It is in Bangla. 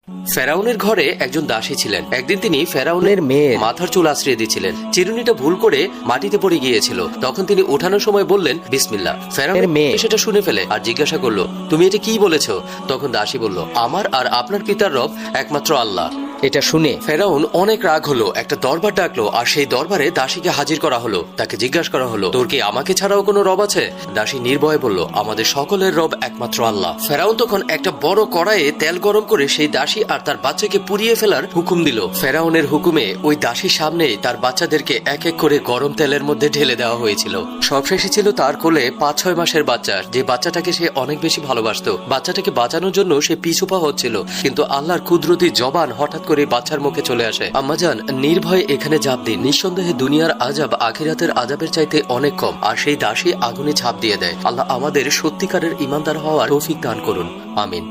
ফেরাউনের ঘরে একজন দাসী ছিলেন। একদিন তিনি ফেরাউনের মেয়ের মাথার চুল আশ্রিয়ে দিয়েছিলেন। চিরুনিটা ভুল করে মাটিতে পড়ে গিয়েছিল। তখন তিনি ওঠানোর সময় বললেন বিসমিল্লাহ। ফেরাউনের মেয়ে সেটা শুনে ফেলে আর জিজ্ঞাসা করলো, তুমি এটা কি বলেছ? তখন দাসী বলল, আমার আর আপনার পিতার রব একমাত্র আল্লাহ। এটা শুনে ফেরাউন অনেক রাগ হলো, একটা দরবার ডাকলো আর সেই দরবারে দাসীকে হাজির করা হলো। তাকে জিজ্ঞাসা করা হলো, তোর কি আমাকে ছাড়াও কোনো রব আছে? দাসী নির্ভয়ে বলল, আমাদের সকলের রব একমাত্র আল্লাহ। ফেরাউন তখন একটা বড় কড়াইয়ে তেল গরম করে সেই দাসী আর তার বাচ্চাকে পুড়িয়ে ফেলার হুকুম দিল। ফেরাউনের হুকুমে ওই দাসীর সামনে তার বাচ্চাদেরকে এক এক করে গরম তেলের মধ্যে ঢেলে দেওয়া হয়েছিল। সবশেষে ছিল তার কোলে 5-6 মাসের বাচ্চা, যে বাচ্চাটাকে সে অনেক বেশি ভালোবাসতো। বাচ্চাটাকে বাঁচানোর জন্য সে পিছুপা হচ্ছিল, কিন্তু আল্লাহর কুদরতি জবান হঠাৎ করে বাচ্চার মুখে চলে আসে। আম্মাজান, নির্ভয়ে এখানে ঝাঁপ দিন। নিঃসন্দেহে দুনিয়ার আযাব আখিরাতের আযাবের চাইতে অনেক কম। আর সেই দাসী আগুনে ঝাঁপ দিয়ে দেয়। আল্লাহ আমাদের সত্যিকারের ঈমানদার হওয়ার তৌফিক দান করুন, আমিন।